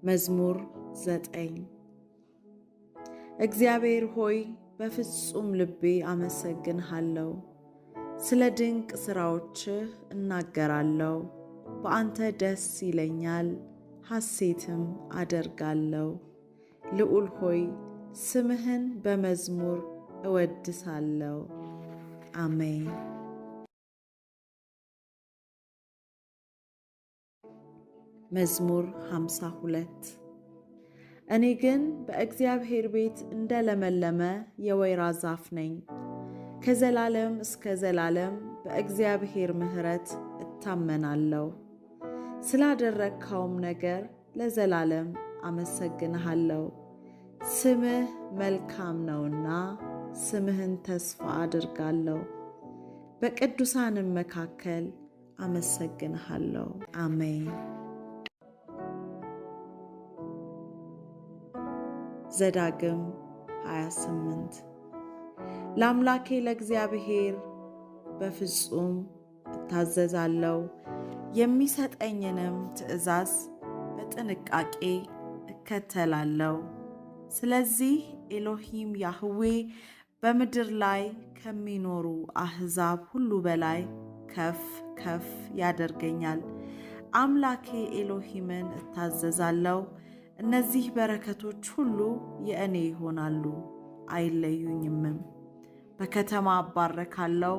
መዝሙር 9 እግዚአብሔር ሆይ በፍጹም ልቤ አመሰግንሃለሁ። ስለ ድንቅ ሥራዎችህ እናገራለሁ። በአንተ ደስ ይለኛል፣ ሐሴትም አደርጋለሁ። ልዑል ሆይ ስምህን በመዝሙር እወድሳለሁ። አሜን። መዝሙር 52 እኔ ግን በእግዚአብሔር ቤት እንደለመለመ የወይራ ዛፍ ነኝ። ከዘላለም እስከ ዘላለም በእግዚአብሔር ምሕረት እታመናለሁ። ስላደረግከውም ነገር ለዘላለም አመሰግንሃለሁ። ስምህ መልካም ነውና ስምህን ተስፋ አድርጋለሁ። በቅዱሳንም መካከል አመሰግንሃለሁ። አሜን። ዘዳግም 28 ለአምላኬ ለእግዚአብሔር በፍጹም እታዘዛለሁ፣ የሚሰጠኝንም ትእዛዝ በጥንቃቄ እከተላለሁ። ስለዚህ ኤሎሂም ያህዌ በምድር ላይ ከሚኖሩ አሕዛብ ሁሉ በላይ ከፍ ከፍ ያደርገኛል። አምላኬ ኤሎሂምን እታዘዛለሁ። እነዚህ በረከቶች ሁሉ የእኔ ይሆናሉ፣ አይለዩኝምም። በከተማ እባረካለሁ፣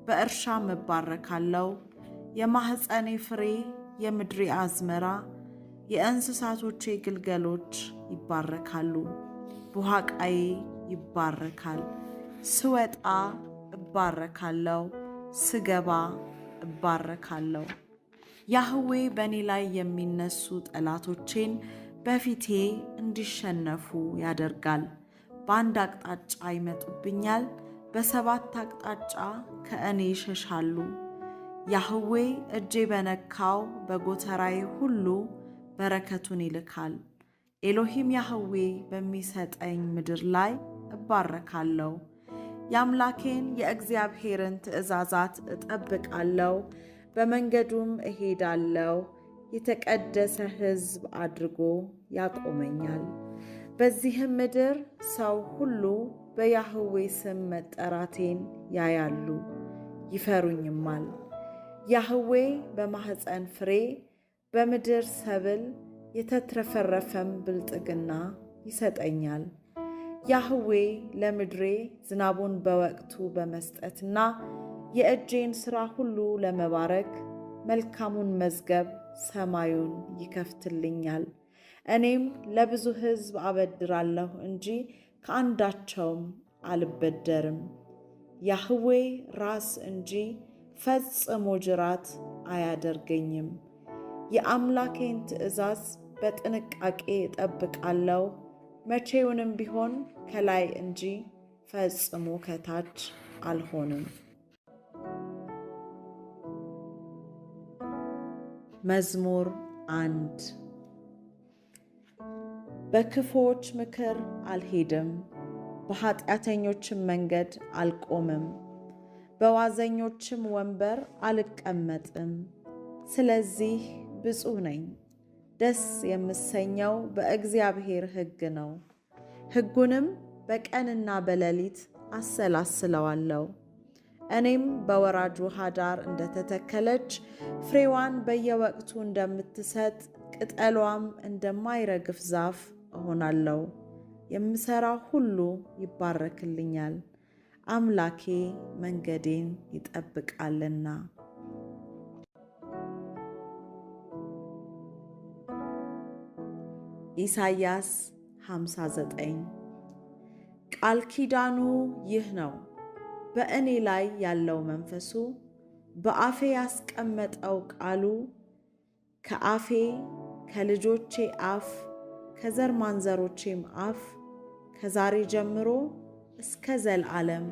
በእርሻም እባረካለሁ። የማኅፀኔ ፍሬ፣ የምድሬ አዝመራ፣ የእንስሳቶቼ ግልገሎች ይባረካሉ። ቡሃቃዬ ይባረካል። ስወጣ እባረካለሁ፣ ስገባ እባረካለሁ። ያህዌ በእኔ ላይ የሚነሱ ጠላቶቼን በፊቴ እንዲሸነፉ ያደርጋል። በአንድ አቅጣጫ ይመጡብኛል፣ በሰባት አቅጣጫ ከእኔ ይሸሻሉ። ያህዌ እጄ በነካው በጎተራዬ ሁሉ በረከቱን ይልካል። ኤሎሂም ያህዌ በሚሰጠኝ ምድር ላይ እባረካለሁ። የአምላኬን የእግዚአብሔርን ትእዛዛት እጠብቃለሁ፣ በመንገዱም እሄዳለሁ። የተቀደሰ ሕዝብ አድርጎ ያቆመኛል። በዚህም ምድር ሰው ሁሉ በያህዌ ስም መጠራቴን ያያሉ፣ ይፈሩኝማል። ያህዌ በማኅፀን ፍሬ፣ በምድር ሰብል የተትረፈረፈም ብልጥግና ይሰጠኛል። ያህዌ ለምድሬ ዝናቡን በወቅቱ በመስጠትና የእጄን ሥራ ሁሉ ለመባረክ መልካሙን መዝገብ ሰማዩን ይከፍትልኛል። እኔም ለብዙ ሕዝብ አበድራለሁ እንጂ ከአንዳቸውም አልበደርም። ያህዌ ራስ እንጂ ፈጽሞ ጅራት አያደርገኝም። የአምላኬን ትእዛዝ በጥንቃቄ እጠብቃለሁ፣ መቼውንም ቢሆን ከላይ እንጂ ፈጽሞ ከታች አልሆንም። መዝሙር 1 በክፉዎች ምክር አልሄድም፣ በኃጢአተኞችም መንገድ አልቆምም፣ በዋዘኞችም ወንበር አልቀመጥም። ስለዚህ ብፁዕ ነኝ፣ ደስ የምሰኘው በእግዚአብሔር ሕግ ነው። ሕጉንም በቀንና በሌሊት አሰላስለዋለሁ። እኔም በወራጅ ውሃ ዳር እንደተተከለች ፍሬዋን በየወቅቱ እንደምትሰጥ ቅጠሏም እንደማይረግፍ ዛፍ እሆናለሁ። የምሠራው ሁሉ ይባረክልኛል፣ አምላኬ መንገዴን ይጠብቃልና። ኢሳይያስ 59 ቃል ኪዳኑ ይህ ነው፣ በእኔ ላይ ያለው መንፈሱ፣ በአፌ ያስቀመጠው ቃሉ፣ ከአፌ ከልጆቼ አፍ ከዘር ማንዘሮቼም አፍ ከዛሬ ጀምሮ እስከ ዘላለም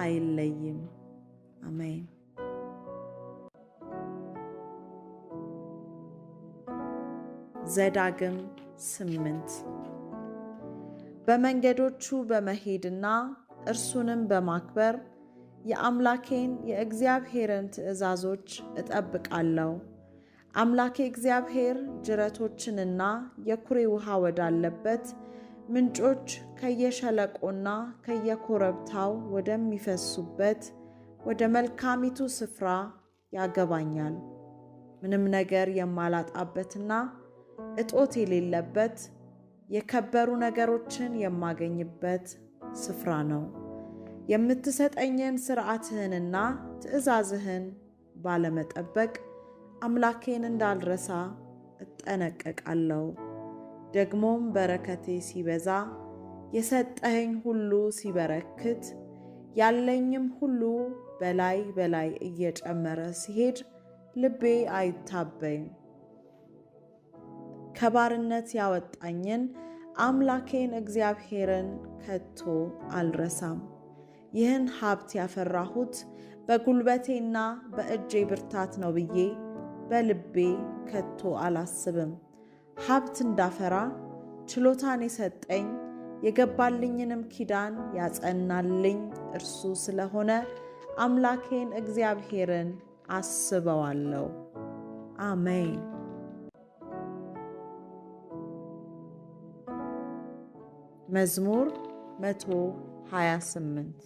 አይለይም። አሜን። ዘዳግም 8 በመንገዶቹ በመሄድና እርሱንም በማክበር የአምላኬን የእግዚአብሔርን ትእዛዞች እጠብቃለሁ። አምላኬ እግዚአብሔር ጅረቶችንና የኩሬ ውሃ ወዳለበት ምንጮች ከየሸለቆና ከየኮረብታው ወደሚፈሱበት ወደ መልካሚቱ ስፍራ ያገባኛል። ምንም ነገር የማላጣበትና እጦት የሌለበት የከበሩ ነገሮችን የማገኝበት ስፍራ ነው። የምትሰጠኝን ሥርዓትህንና ትእዛዝህን ባለመጠበቅ አምላኬን እንዳልረሳ እጠነቀቃለሁ። ደግሞም በረከቴ ሲበዛ የሰጠኸኝ ሁሉ ሲበረክት ያለኝም ሁሉ በላይ በላይ እየጨመረ ሲሄድ ልቤ አይታበይም። ከባርነት ያወጣኝን አምላኬን እግዚአብሔርን ከቶ አልረሳም። ይህን ሀብት ያፈራሁት በጉልበቴና በእጄ ብርታት ነው ብዬ በልቤ ከቶ አላስብም። ሀብት እንዳፈራ ችሎታን የሰጠኝ የገባልኝንም ኪዳን ያጸናልኝ እርሱ ስለሆነ አምላኬን እግዚአብሔርን አስበዋለሁ። አሜን። መዝሙር 128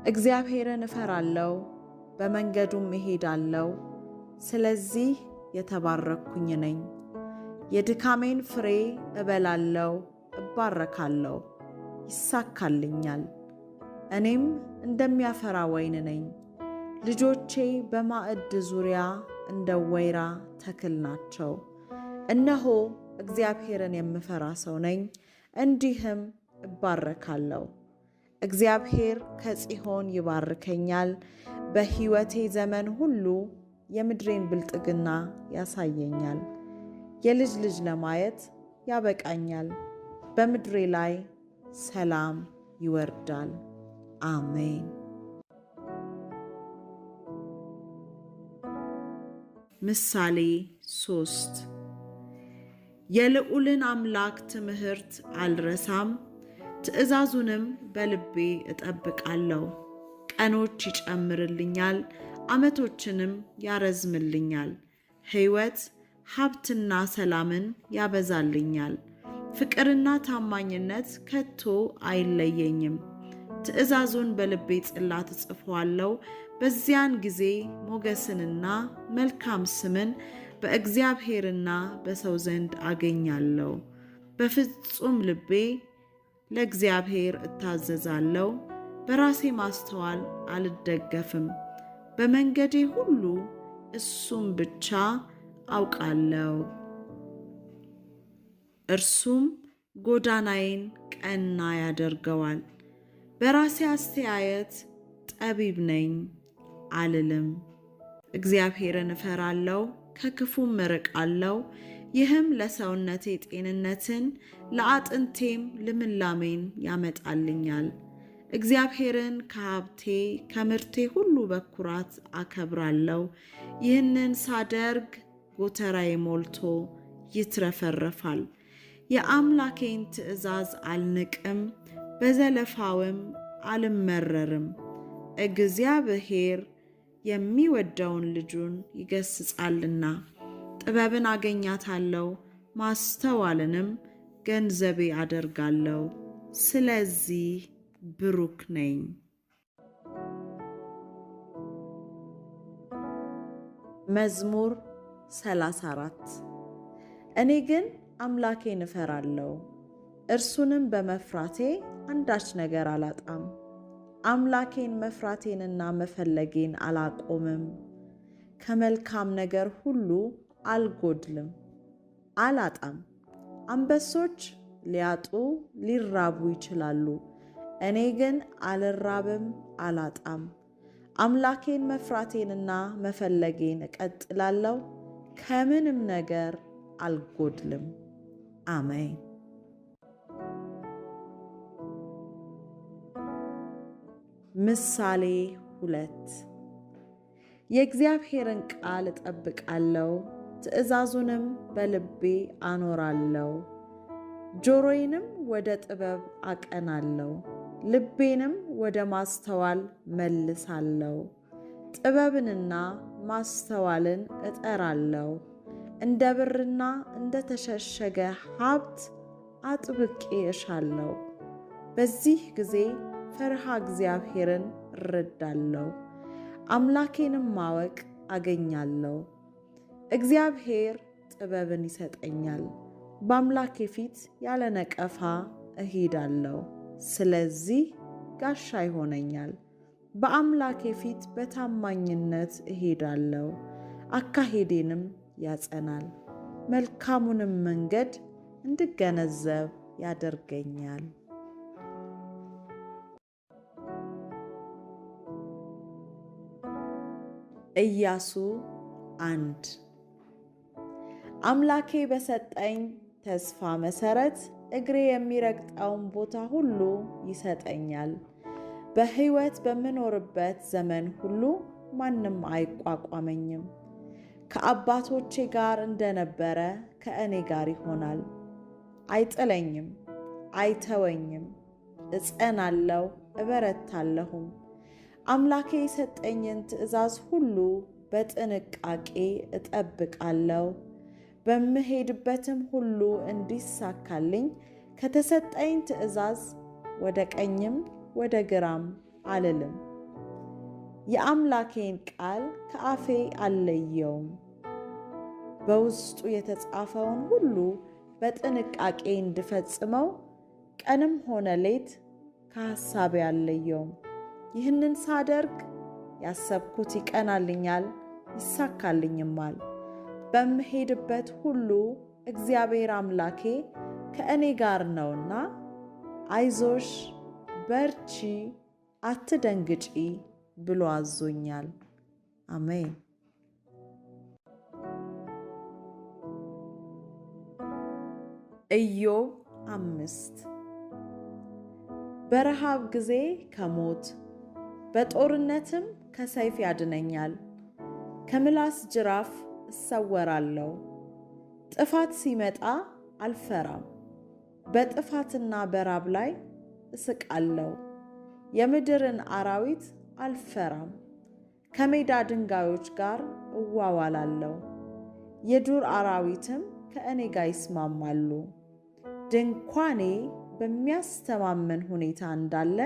እግዚአብሔርን እፈራለሁ፣ በመንገዱም እሄዳለሁ። ስለዚህ የተባረክኩኝ ነኝ። የድካሜን ፍሬ እበላለሁ፣ እባረካለሁ፣ ይሳካልኛል። እኔም እንደሚያፈራ ወይን ነኝ። ልጆቼ በማዕድ ዙሪያ እንደ ወይራ ተክል ናቸው። እነሆ እግዚአብሔርን የምፈራ ሰው ነኝ፣ እንዲህም እባረካለሁ። እግዚአብሔር ከጽዮን ይባርከኛል። በሕይወቴ ዘመን ሁሉ የምድሬን ብልጥግና ያሳየኛል። የልጅ ልጅ ለማየት ያበቃኛል። በምድሬ ላይ ሰላም ይወርዳል። አሜን። ምሳሌ 3 የልዑልን አምላክ ትምህርት አልረሳም፣ ትእዛዙንም በልቤ እጠብቃለሁ። ቀኖች ይጨምርልኛል፣ ዓመቶችንም ያረዝምልኛል። ሕይወት ሀብትና ሰላምን ያበዛልኛል። ፍቅርና ታማኝነት ከቶ አይለየኝም። ትእዛዙን በልቤ ጽላት እጽፈዋለሁ። በዚያን ጊዜ ሞገስንና መልካም ስምን በእግዚአብሔርና በሰው ዘንድ አገኛለሁ። በፍጹም ልቤ ለእግዚአብሔር እታዘዛለሁ። በራሴ ማስተዋል አልደገፍም። በመንገዴ ሁሉ እሱም ብቻ አውቃለሁ። እርሱም ጎዳናዬን ቀና ያደርገዋል። በራሴ አስተያየት ጠቢብ ነኝ አልልም። እግዚአብሔርን እፈራለሁ፣ ከክፉም እርቃለሁ። ይህም ለሰውነቴ ጤንነትን ለአጥንቴም ልምላሜን ያመጣልኛል። እግዚአብሔርን ከሀብቴ ከምርቴ ሁሉ በኩራት አከብራለሁ። ይህንን ሳደርግ ጎተራዬ ሞልቶ ይትረፈረፋል። የአምላኬን ትእዛዝ አልንቅም፣ በዘለፋውም አልመረርም። እግዚአብሔር የሚወደውን ልጁን ይገስጻልና። ጥበብን አገኛታለሁ፣ ማስተዋልንም ገንዘቤ አደርጋለሁ። ስለዚህ ብሩክ ነኝ። መዝሙር 34 እኔ ግን አምላኬን እፈራለሁ፣ እርሱንም በመፍራቴ አንዳች ነገር አላጣም። አምላኬን መፍራቴንና መፈለጌን አላቆምም። ከመልካም ነገር ሁሉ አልጎድልም፣ አላጣም። አንበሶች ሊያጡ ሊራቡ ይችላሉ፣ እኔ ግን አልራብም፣ አላጣም። አምላኬን መፍራቴንና መፈለጌን እቀጥላለሁ፣ ከምንም ነገር አልጎድልም። አሜን። ምሳሌ 2 የእግዚአብሔርን ቃል እጠብቃለሁ፣ ትእዛዙንም በልቤ አኖራለሁ። ጆሮዬንም ወደ ጥበብ አቀናለሁ፣ ልቤንም ወደ ማስተዋል መልሳለሁ። ጥበብንና ማስተዋልን እጠራለሁ። እንደ ብርና እንደ ተሸሸገ ሀብት አጥብቄ እሻለሁ። በዚህ ጊዜ ፈርሃ እግዚአብሔርን እረዳለሁ፣ አምላኬንም ማወቅ አገኛለሁ። እግዚአብሔር ጥበብን ይሰጠኛል፣ በአምላኬ ፊት ያለ ነቀፋ እሄዳለሁ። ስለዚህ ጋሻ ይሆነኛል። በአምላኬ ፊት በታማኝነት እሄዳለሁ፣ አካሄዴንም ያጸናል፣ መልካሙንም መንገድ እንድገነዘብ ያደርገኛል። ኢያሱ 1 አምላኬ በሰጠኝ ተስፋ መሠረት እግሬ የሚረግጠውን ቦታ ሁሉ ይሰጠኛል። በሕይወት በምኖርበት ዘመን ሁሉ ማንም አይቋቋመኝም። ከአባቶቼ ጋር እንደነበረ ከእኔ ጋር ይሆናል። አይጥለኝም፣ አይተወኝም። እጸናለሁ፣ እበረታለሁም። አምላኬ የሰጠኝን ትእዛዝ ሁሉ በጥንቃቄ እጠብቃለሁ። በምሄድበትም ሁሉ እንዲሳካልኝ ከተሰጠኝ ትእዛዝ ወደ ቀኝም ወደ ግራም አልልም። የአምላኬን ቃል ከአፌ አልለየውም። በውስጡ የተጻፈውን ሁሉ በጥንቃቄ እንድፈጽመው ቀንም ሆነ ሌት ከሐሳቤ አልለየውም። ይህንን ሳደርግ ያሰብኩት ይቀናልኛል፣ ይሳካልኝማል። በምሄድበት ሁሉ እግዚአብሔር አምላኬ ከእኔ ጋር ነውና አይዞሽ፣ በርቺ፣ አትደንግጪ ብሎ አዞኛል። አሜን። ኢዮብ 5 በረሃብ ጊዜ ከሞት በጦርነትም ከሰይፍ ያድነኛል። ከምላስ ጅራፍ እሰወራለሁ። ጥፋት ሲመጣ አልፈራም። በጥፋትና በራብ ላይ እስቃለሁ። የምድርን አራዊት አልፈራም። ከሜዳ ድንጋዮች ጋር እዋዋላለሁ። የዱር አራዊትም ከእኔ ጋር ይስማማሉ። ድንኳኔ በሚያስተማምን ሁኔታ እንዳለ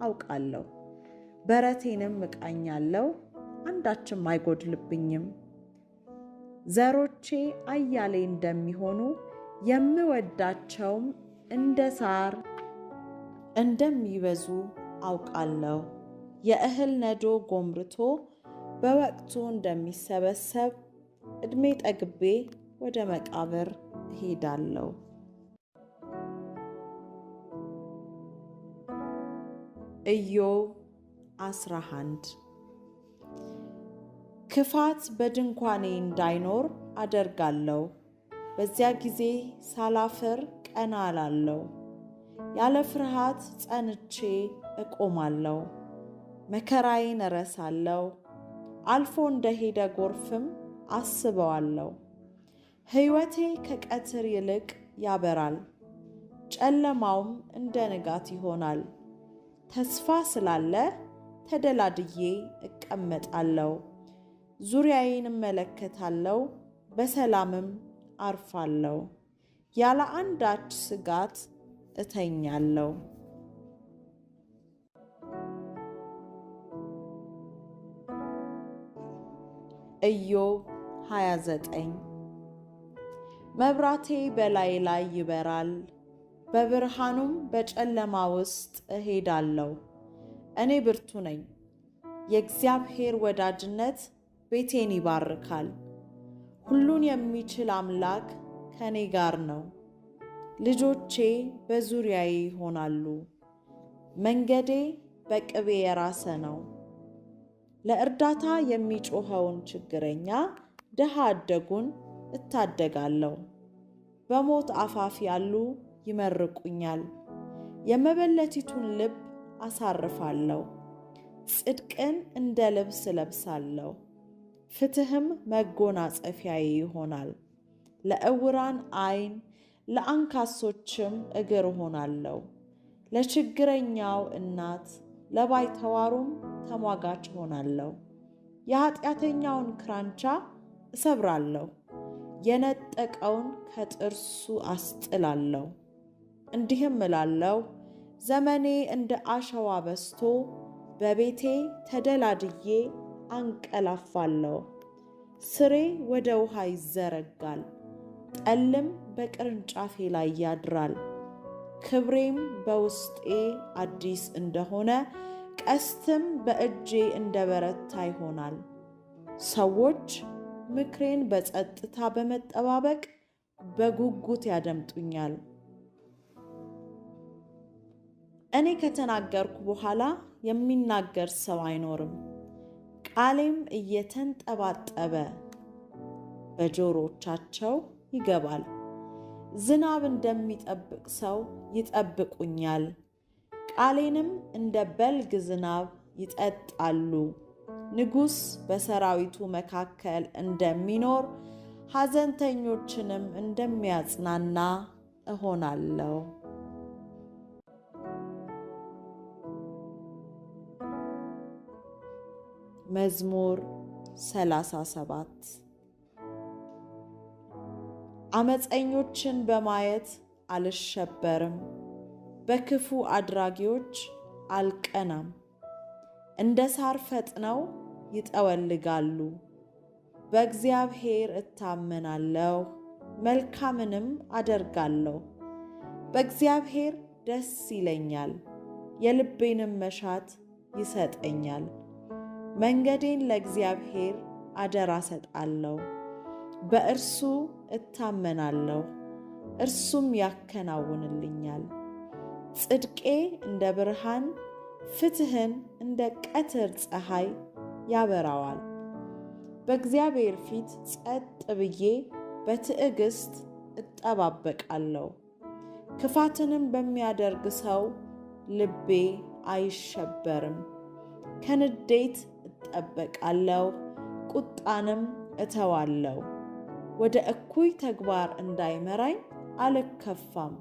አውቃለሁ። በረቴንም እቃኛለሁ፣ አንዳችም አይጎድልብኝም። ዘሮቼ አያሌ እንደሚሆኑ የምወዳቸውም እንደ ሳር እንደሚበዙ አውቃለሁ። የእህል ነዶ ጎምርቶ በወቅቱ እንደሚሰበሰብ ዕድሜ ጠግቤ ወደ መቃብር እሄዳለሁ። ኢዮብ 11 ክፋት በድንኳኔ እንዳይኖር አደርጋለሁ። በዚያ ጊዜ ሳላፍር ቀና እላለሁ። ያለ ፍርሃት ጸንቼ እቆማለሁ። መከራዬን እረሳለሁ፣ አልፎ እንደሄደ ጎርፍም አስበዋለሁ። ሕይወቴ ከቀትር ይልቅ ያበራል፣ ጨለማውም እንደ ንጋት ይሆናል። ተስፋ ስላለ ተደላድዬ እቀመጣለሁ። ዙሪያዬን እመለከታለሁ፣ በሰላምም አርፋለሁ። ያለ አንዳች ስጋት እተኛለሁ። ኢዮብ 29 መብራቴ በላይ ላይ ይበራል፣ በብርሃኑም በጨለማ ውስጥ እሄዳለሁ። እኔ ብርቱ ነኝ፣ የእግዚአብሔር ወዳጅነት ቤቴን ይባርካል። ሁሉን የሚችል አምላክ ከእኔ ጋር ነው። ልጆቼ በዙሪያዬ ይሆናሉ። መንገዴ በቅቤ የራሰ ነው። ለእርዳታ የሚጮኸውን ችግረኛ ድሃ አደጉን እታደጋለሁ። በሞት አፋፍ ያሉ ይመርቁኛል። የመበለቲቱን ልብ አሳርፋለሁ። ጽድቅን እንደ ልብስ እለብሳለሁ፣ ፍትሕም መጎናጸፊያዬ ይሆናል። ለዕውራን ዓይን ለአንካሶችም እግር እሆናለሁ። ለችግረኛው እናት ለባይተዋሩም ተሟጋች እሆናለሁ። የኃጢአተኛውን ክራንቻ እሰብራለሁ፣ የነጠቀውን ከጥርሱ አስጥላለሁ። እንዲህም እላለሁ፣ ዘመኔ እንደ አሸዋ በዝቶ በቤቴ ተደላድዬ አንቀላፋለሁ። ሥሬ ወደ ውሃ ይዘረጋል፣ ጠልም በቅርንጫፌ ላይ ያድራል። ክብሬም በውስጤ አዲስ እንደሆነ ቀስትም በእጄ እንደ በረታ ይሆናል። ሰዎች ምክሬን በጸጥታ በመጠባበቅ በጉጉት ያደምጡኛል። እኔ ከተናገርኩ በኋላ የሚናገር ሰው አይኖርም። ቃሌም እየተንጠባጠበ በጆሮቻቸው ይገባል። ዝናብ እንደሚጠብቅ ሰው ይጠብቁኛል፣ ቃሌንም እንደ በልግ ዝናብ ይጠጣሉ። ንጉሥ በሰራዊቱ መካከል እንደሚኖር ሐዘንተኞችንም እንደሚያጽናና እሆናለሁ። መዝሙር 37 ዓመፀኞችን በማየት አልሸበርም፣ በክፉ አድራጊዎች አልቀናም። እንደ ሣር ፈጥነው ይጠወልጋሉ። በእግዚአብሔር እታመናለሁ፣ መልካምንም አደርጋለሁ። በእግዚአብሔር ደስ ይለኛል፣ የልቤንም መሻት ይሰጠኛል። መንገዴን ለእግዚአብሔር አደራ ሰጣለሁ። በእርሱ እታመናለሁ፣ እርሱም ያከናውንልኛል። ጽድቄ እንደ ብርሃን፣ ፍትሕን እንደ ቀትር ፀሐይ ያበራዋል። በእግዚአብሔር ፊት ጸጥ ብዬ በትዕግሥት እጠባበቃለሁ። ክፋትንም በሚያደርግ ሰው ልቤ አይሸበርም። ከንዴት እጠበቃለሁ፣ ቁጣንም እተዋለሁ። ወደ እኩይ ተግባር እንዳይመራኝ አልከፋም።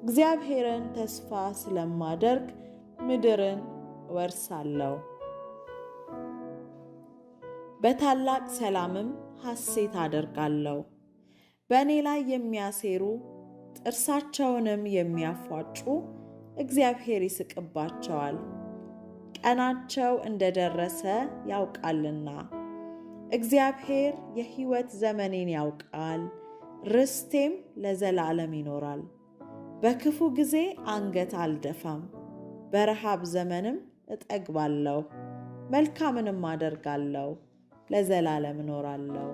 እግዚአብሔርን ተስፋ ስለማደርግ ምድርን እወርሳለሁ። በታላቅ ሰላምም ሐሴት አደርጋለሁ። በእኔ ላይ የሚያሴሩ ጥርሳቸውንም የሚያፏጩ እግዚአብሔር ይስቅባቸዋል። ቀናቸው እንደደረሰ ያውቃልና። እግዚአብሔር የሕይወት ዘመኔን ያውቃል፣ ርስቴም ለዘላለም ይኖራል። በክፉ ጊዜ አንገት አልደፋም፣ በረሃብ ዘመንም እጠግባለሁ። መልካምንም አደርጋለሁ፣ ለዘላለም እኖራለሁ።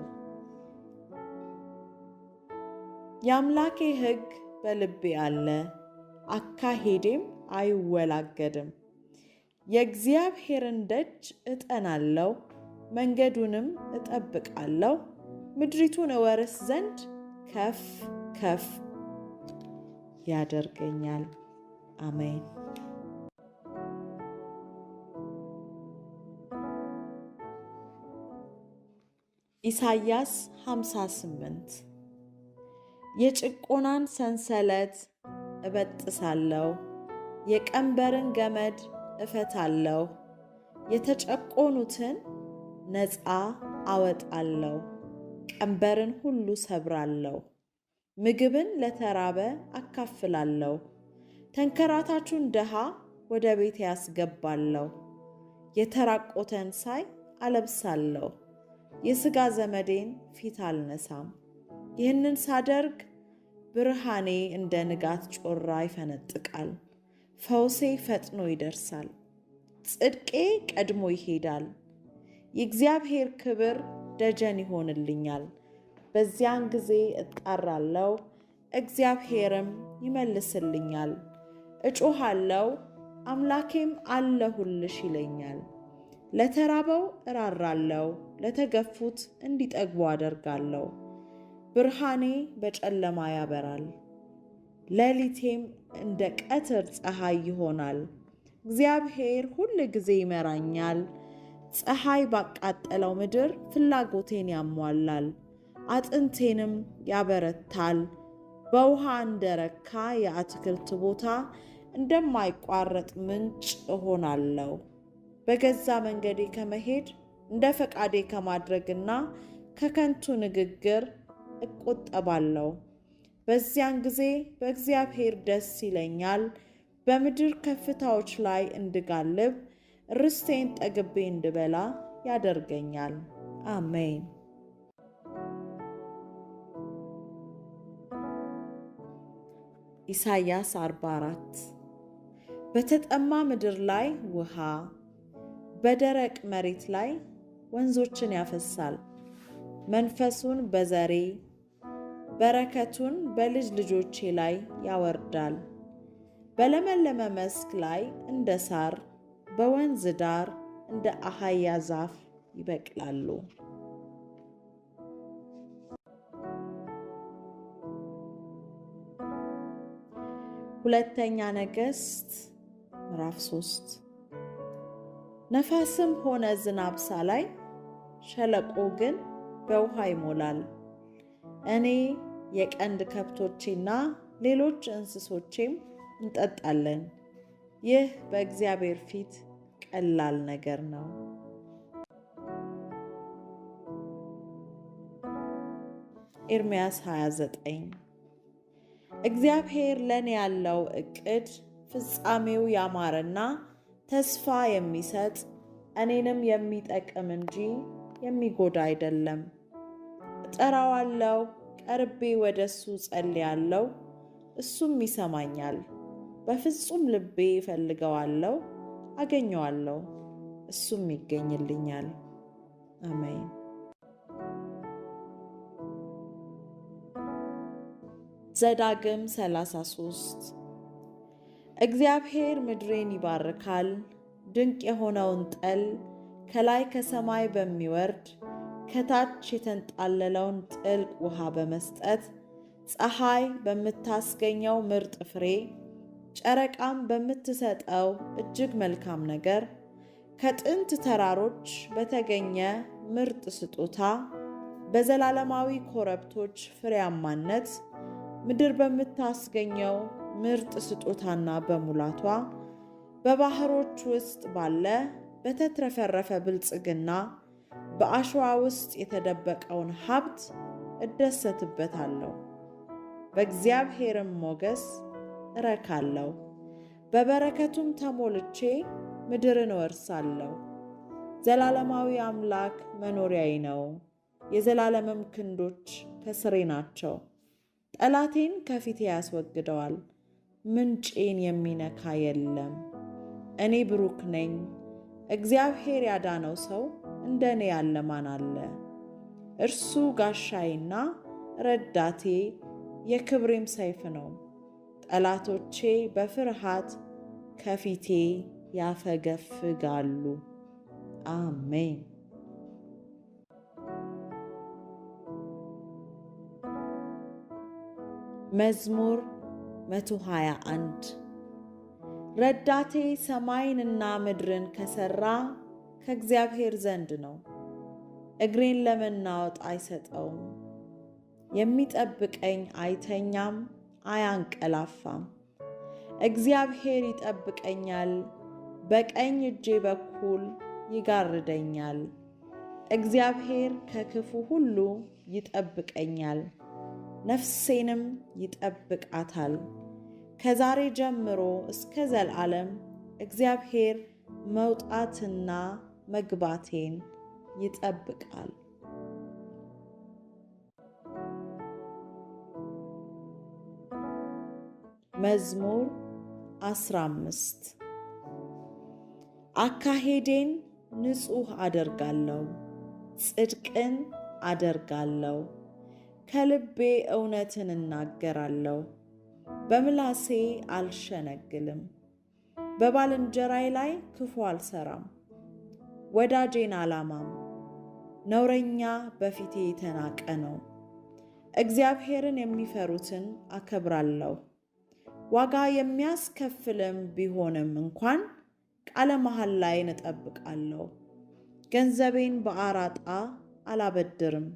የአምላኬ ሕግ በልቤ አለ፣ አካሄዴም አይወላገድም። የእግዚአብሔርን ደጅ እጠናለሁ፣ መንገዱንም እጠብቃለሁ። ምድሪቱን እወርስ ዘንድ ከፍ ከፍ ያደርገኛል። አሜን። ኢሳይያስ 58 የጭቆናን ሰንሰለት እበጥሳለሁ፣ የቀንበርን ገመድ እፈታለሁ። የተጨቆኑትን ነፃ አወጣለሁ፣ ቀንበርን ሁሉ ሰብራለሁ። ምግብን ለተራበ አካፍላለሁ፣ ተንከራታቹን ድሃ ወደ ቤት ያስገባለሁ። የተራቆተን ሳይ አለብሳለሁ፣ የሥጋ ዘመዴን ፊት አልነሳም። ይህንን ሳደርግ ብርሃኔ እንደ ንጋት ጮራ ይፈነጥቃል፣ ፈውሴ ፈጥኖ ይደርሳል። ጽድቄ ቀድሞ ይሄዳል፣ የእግዚአብሔር ክብር ደጀን ይሆንልኛል። በዚያን ጊዜ እጣራለሁ፣ እግዚአብሔርም ይመልስልኛል። እጮኻለሁ፣ አምላኬም አለሁልሽ ይለኛል። ለተራበው እራራለሁ፣ ለተገፉት እንዲጠግቡ አደርጋለሁ። ብርሃኔ በጨለማ ያበራል፣ ሌሊቴም እንደ ቀትር ፀሐይ ይሆናል። እግዚአብሔር ሁል ጊዜ ይመራኛል። ፀሐይ ባቃጠለው ምድር ፍላጎቴን ያሟላል፣ አጥንቴንም ያበረታል። በውሃ እንደረካ የአትክልት ቦታ እንደማይቋረጥ ምንጭ እሆናለሁ። በገዛ መንገዴ ከመሄድ እንደ ፈቃዴ ከማድረግና ከከንቱ ንግግር እቆጠባለሁ። በዚያን ጊዜ በእግዚአብሔር ደስ ይለኛል። በምድር ከፍታዎች ላይ እንድጋልብ ርስቴን ጠግቤ እንድበላ ያደርገኛል። አሜን። ኢሳይያስ 44 በተጠማ ምድር ላይ ውሃ፣ በደረቅ መሬት ላይ ወንዞችን ያፈሳል። መንፈሱን በዘሬ በረከቱን በልጅ ልጆቼ ላይ ያወርዳል። በለመለመ መስክ ላይ እንደ ሳር፣ በወንዝ ዳር እንደ አኻያ ዛፍ ይበቅላሉ። ሁለተኛ ነገሥት ምዕራፍ 3 ነፋስም ሆነ ዝናብ ሳላይ ሸለቆ ግን በውሃ ይሞላል። እኔ የቀንድ ከብቶቼና ሌሎች እንስሶቼም እንጠጣለን። ይህ በእግዚአብሔር ፊት ቀላል ነገር ነው። ኤርምያስ 29 እግዚአብሔር ለእኔ ያለው ዕቅድ ፍጻሜው ያማረና ተስፋ የሚሰጥ እኔንም የሚጠቅም እንጂ የሚጎዳ አይደለም። እጠራዋለሁ፣ ቀርቤ ወደ እሱ ጸልያለሁ፣ እሱም ይሰማኛል። በፍጹም ልቤ እፈልገዋለሁ፣ አገኘዋለሁ፣ እሱም ይገኝልኛል። አሜን። ዘዳግም 33 እግዚአብሔር ምድሬን ይባርካል፣ ድንቅ የሆነውን ጠል ከላይ ከሰማይ በሚወርድ ከታች የተንጣለለውን ጥልቅ ውሃ በመስጠት ፀሐይ በምታስገኘው ምርጥ ፍሬ፣ ጨረቃም በምትሰጠው እጅግ መልካም ነገር፣ ከጥንት ተራሮች በተገኘ ምርጥ ስጦታ፣ በዘላለማዊ ኮረብቶች ፍሬያማነት፣ ምድር በምታስገኘው ምርጥ ስጦታና በሙላቷ፣ በባህሮች ውስጥ ባለ በተትረፈረፈ ብልጽግና፣ በአሸዋ ውስጥ የተደበቀውን ሀብት እደሰትበታለሁ። በእግዚአብሔርም ሞገስ እረካለሁ። በበረከቱም ተሞልቼ ምድርን እወርሳለሁ። ዘላለማዊ አምላክ መኖሪያዬ ነው፣ የዘላለምም ክንዶች ከስሬ ናቸው። ጠላቴን ከፊቴ ያስወግደዋል፣ ምንጬን የሚነካ የለም። እኔ ብሩክ ነኝ፣ እግዚአብሔር ያዳነው ሰው እንደ እኔ ያለ ማን አለ? እርሱ ጋሻዬና ረዳቴ የክብሬም ሰይፍ ነው። ጠላቶቼ በፍርሃት ከፊቴ ያፈገፍጋሉ። አሜን። መዝሙር 121 ረዳቴ ሰማይንና ምድርን ከሠራ ከእግዚአብሔር ዘንድ ነው። እግሬን ለመናወጥ አይሰጠውም። የሚጠብቀኝ አይተኛም አያንቀላፋም። እግዚአብሔር ይጠብቀኛል፣ በቀኝ እጄ በኩል ይጋርደኛል። እግዚአብሔር ከክፉ ሁሉ ይጠብቀኛል፣ ነፍሴንም ይጠብቃታል። ከዛሬ ጀምሮ እስከ ዘላለም እግዚአብሔር መውጣትና መግባቴን ይጠብቃል። መዝሙር 15 አካሄዴን ንጹሕ አደርጋለሁ፣ ጽድቅን አደርጋለሁ። ከልቤ እውነትን እናገራለሁ፣ በምላሴ አልሸነግልም። በባልንጀራዬ ላይ ክፉ አልሰራም፣ ወዳጄን አላማም። ነውረኛ በፊቴ የተናቀ ነው። እግዚአብሔርን የሚፈሩትን አከብራለሁ። ዋጋ የሚያስከፍልም ቢሆንም እንኳን ቃለ መሐላዬን እጠብቃለሁ። ገንዘቤን በአራጣ አላበድርም፣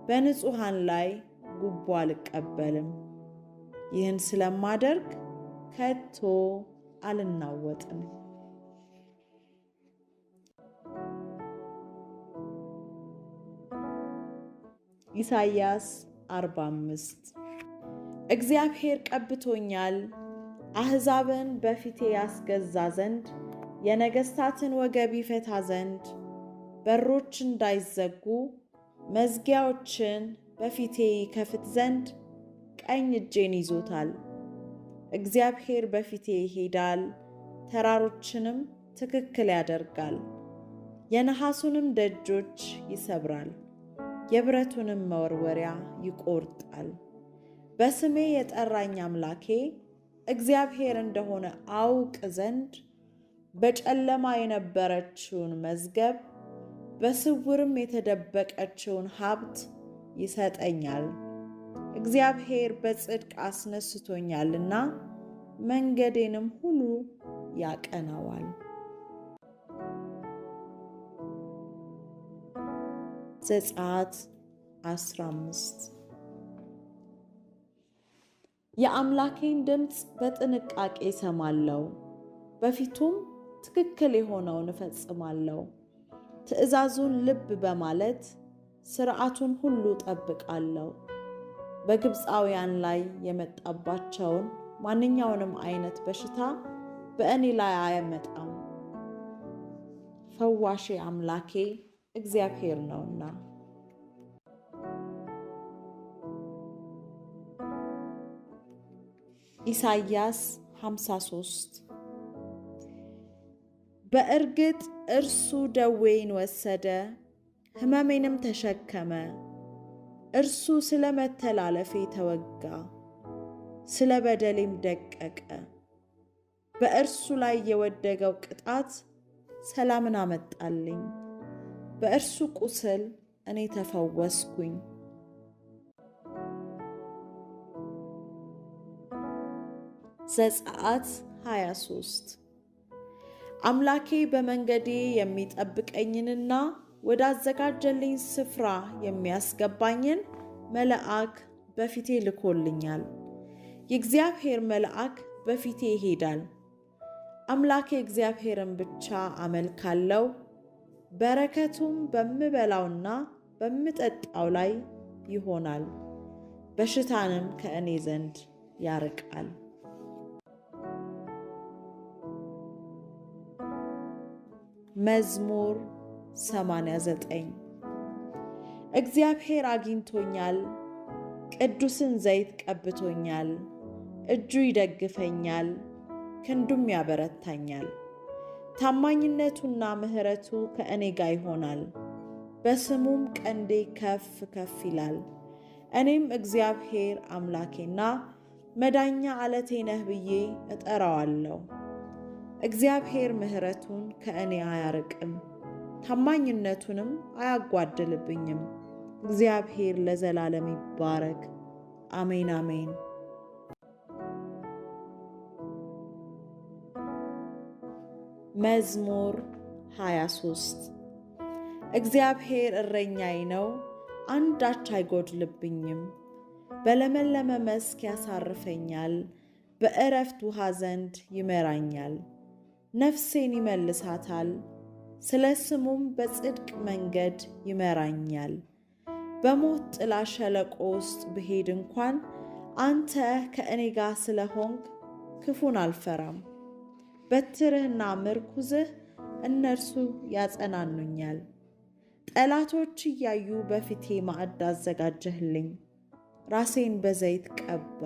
በንጹሐን ላይ ጉቦ አልቀበልም። ይህን ስለማደርግ ከቶ አልናወጥም። ኢሳይያስ 45 እግዚአብሔር ቀብቶኛል፣ አሕዛብን በፊቴ ያስገዛ ዘንድ፣ የነገሥታትን ወገብ ይፈታ ዘንድ፣ በሮች እንዳይዘጉ መዝጊያዎችን በፊቴ ይከፍት ዘንድ ቀኝ እጄን ይዞታል። እግዚአብሔር በፊቴ ይሄዳል፣ ተራሮችንም ትክክል ያደርጋል። የነሐሱንም ደጆች ይሰብራል፣ የብረቱንም መወርወሪያ ይቆርጣል። በስሜ የጠራኝ አምላኬ እግዚአብሔር እንደሆነ አውቅ ዘንድ በጨለማ የነበረችውን መዝገብ በስውርም የተደበቀችውን ሀብት ይሰጠኛል። እግዚአብሔር በጽድቅ አስነስቶኛልና መንገዴንም ሁሉ ያቀናዋል። ዘጸአት 15 የአምላኬን ድምፅ በጥንቃቄ እሰማለሁ፣ በፊቱም ትክክል የሆነውን እፈጽማለሁ። ትእዛዙን ልብ በማለት ሥርዓቱን ሁሉ ጠብቃለሁ። በግብፃውያን ላይ የመጣባቸውን ማንኛውንም አይነት በሽታ በእኔ ላይ አያመጣም፣ ፈዋሼ አምላኬ እግዚአብሔር ነውና። ኢሳይያስ 53 በእርግጥ እርሱ ደዌን ወሰደ፣ ሕመሜንም ተሸከመ። እርሱ ስለ መተላለፌ ተወጋ፣ ስለ በደሌም ደቀቀ። በእርሱ ላይ የወደቀው ቅጣት ሰላምን አመጣልኝ፣ በእርሱ ቁስል እኔ ተፈወስኩኝ። ዘጸአት 23 አምላኬ በመንገዴ የሚጠብቀኝንና ወዳዘጋጀልኝ ስፍራ የሚያስገባኝን መልአክ በፊቴ ልኮልኛል። የእግዚአብሔር መልአክ በፊቴ ይሄዳል። አምላኬ እግዚአብሔርን ብቻ አመልካለሁ፣ በረከቱም በምበላውና በምጠጣው ላይ ይሆናል፣ በሽታንም ከእኔ ዘንድ ያርቃል። መዝሙር 89 እግዚአብሔር አግኝቶኛል፣ ቅዱስን ዘይት ቀብቶኛል። እጁ ይደግፈኛል፣ ክንዱም ያበረታኛል። ታማኝነቱና ምሕረቱ ከእኔ ጋር ይሆናል፣ በስሙም ቀንዴ ከፍ ከፍ ይላል። እኔም እግዚአብሔር አምላኬና መዳኛ ዓለቴ ነህ ብዬ እጠራዋለሁ። እግዚአብሔር ምሕረቱን ከእኔ አያርቅም፣ ታማኝነቱንም አያጓድልብኝም። እግዚአብሔር ለዘላለም ይባረክ። አሜን አሜን። መዝሙር 23 እግዚአብሔር እረኛዬ ነው፣ አንዳች አይጎድልብኝም። በለመለመ መስክ ያሳርፈኛል፣ በዕረፍት ውሃ ዘንድ ይመራኛል። ነፍሴን ይመልሳታል፣ ስለ ስሙም በጽድቅ መንገድ ይመራኛል። በሞት ጥላ ሸለቆ ውስጥ ብሄድ እንኳን አንተ ከእኔ ጋር ስለሆንክ ክፉን አልፈራም። በትርህና ምርኩዝህ እነርሱ ያጸናኑኛል። ጠላቶች እያዩ በፊቴ ማዕድ አዘጋጀህልኝ። ራሴን በዘይት ቀባ፣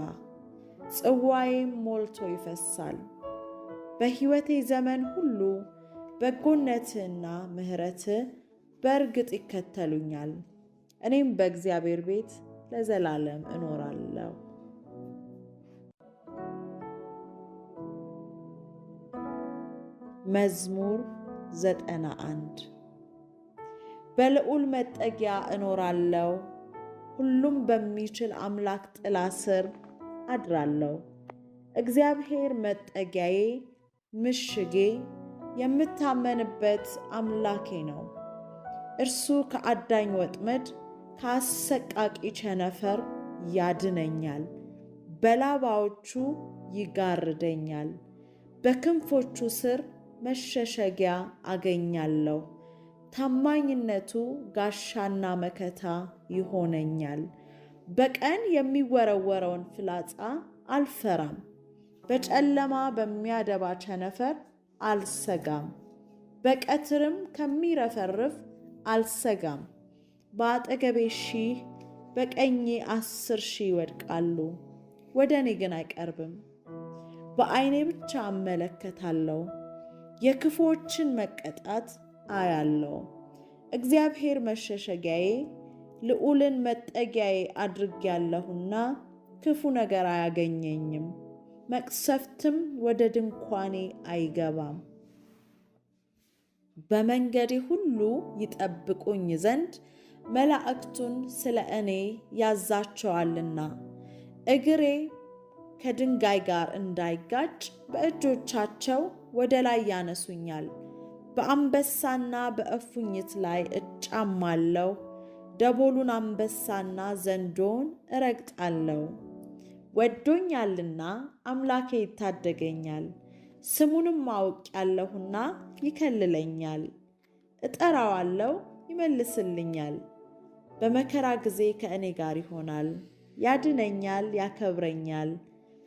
ጽዋዬም ሞልቶ ይፈሳል። በሕይወቴ ዘመን ሁሉ በጎነትህና ምሕረትህ በእርግጥ ይከተሉኛል። እኔም በእግዚአብሔር ቤት ለዘላለም እኖራለሁ። መዝሙር 91 በልዑል መጠጊያ እኖራለሁ፣ ሁሉም በሚችል አምላክ ጥላ ስር አድራለሁ። እግዚአብሔር መጠጊያዬ፣ ምሽጌ፣ የምታመንበት አምላኬ ነው። እርሱ ከአዳኝ ወጥመድ ከአሰቃቂ ቸነፈር ያድነኛል። በላባዎቹ ይጋርደኛል። በክንፎቹ ስር መሸሸጊያ አገኛለሁ። ታማኝነቱ ጋሻና መከታ ይሆነኛል። በቀን የሚወረወረውን ፍላጻ አልፈራም። በጨለማ በሚያደባ ቸነፈር አልሰጋም። በቀትርም ከሚረፈርፍ አልሰጋም። በአጠገቤ 1,000 በቀኜ 10,000 ይወድቃሉ፣ ወደ እኔ ግን አይቀርብም። በዓይኔ ብቻ እመለከታለሁ፣ የክፉዎችን መቀጣት አያለሁ። እግዚአብሔር መሸሸጊያዬ፣ ልዑልን መጠጊያዬ አድርጌያለሁና ክፉ ነገር አያገኘኝም፣ መቅሰፍትም ወደ ድንኳኔ አይገባም። በመንገዴ ሁሉ ይጠብቁኝ ዘንድ መላእክቱን ስለ እኔ ያዛቸዋልና እግሬ ከድንጋይ ጋር እንዳይጋጭ በእጆቻቸው ወደ ላይ ያነሱኛል። በአንበሳና በእፉኝት ላይ እጫማለሁ፣ ደቦሉን አንበሳና ዘንዶን እረግጣለሁ። ወዶኛልና አምላኬ ይታደገኛል፣ ስሙንም አውቄአለሁና ይከልለኛል። እጠራዋለሁ፣ ይመልስልኛል። በመከራ ጊዜ ከእኔ ጋር ይሆናል፣ ያድነኛል፣ ያከብረኛል።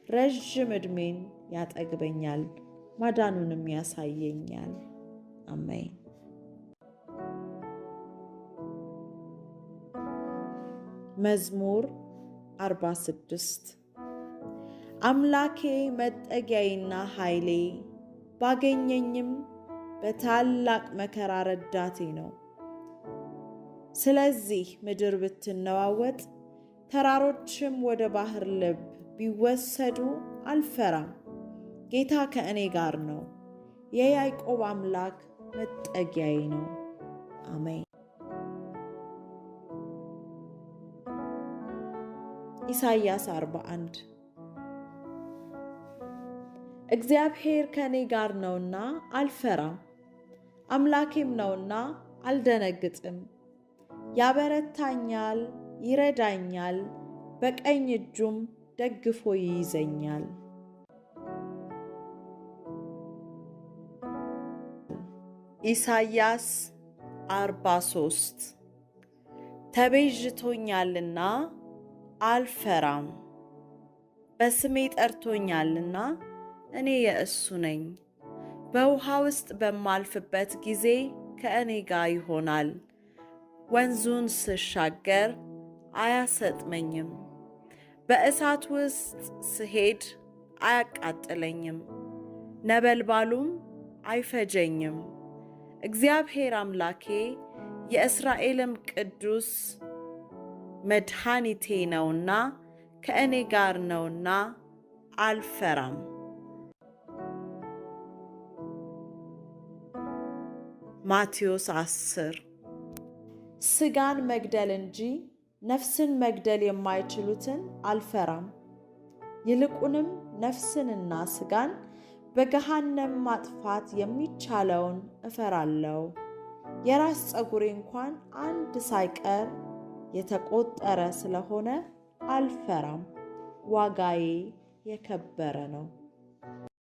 ረዥም ዕድሜን ያጠግበኛል፣ ማዳኑንም ያሳየኛል። አሜን። መዝሙር 46 አምላኬ መጠጊያዬና ኃይሌ፣ ባገኘኝም በታላቅ መከራ ረዳቴ ነው። ስለዚህ ምድር ብትነዋወጥ ተራሮችም ወደ ባሕር ልብ ቢወሰዱ አልፈራም። ጌታ ከእኔ ጋር ነው፣ የያዕቆብ አምላክ መጠጊያዬ ነው። አሜን። ኢሳይያስ 41 እግዚአብሔር ከእኔ ጋር ነውና አልፈራም፣ አምላኬም ነውና አልደነግጥም። ያበረታኛል፣ ይረዳኛል፣ በቀኝ እጁም ደግፎ ይይዘኛል። ኢሳይያስ 43 ተቤዥቶኛልና አልፈራም፣ በስሜ ጠርቶኛልና እኔ የእሱ ነኝ። በውሃ ውስጥ በማልፍበት ጊዜ ከእኔ ጋር ይሆናል። ወንዙን ስሻገር አያሰጥመኝም፣ በእሳት ውስጥ ስሄድ አያቃጥለኝም፣ ነበልባሉም አይፈጀኝም። እግዚአብሔር አምላኬ የእስራኤልም ቅዱስ መድኃኒቴ ነውና ከእኔ ጋር ነውና አልፈራም። ማቴዎስ 10 ሥጋን መግደል እንጂ ነፍስን መግደል የማይችሉትን አልፈራም። ይልቁንም ነፍስንና ሥጋን በገሃነም ማጥፋት የሚቻለውን እፈራለሁ። የራስ ፀጉሬ እንኳን አንድ ሳይቀር የተቆጠረ ስለሆነ አልፈራም። ዋጋዬ የከበረ ነው።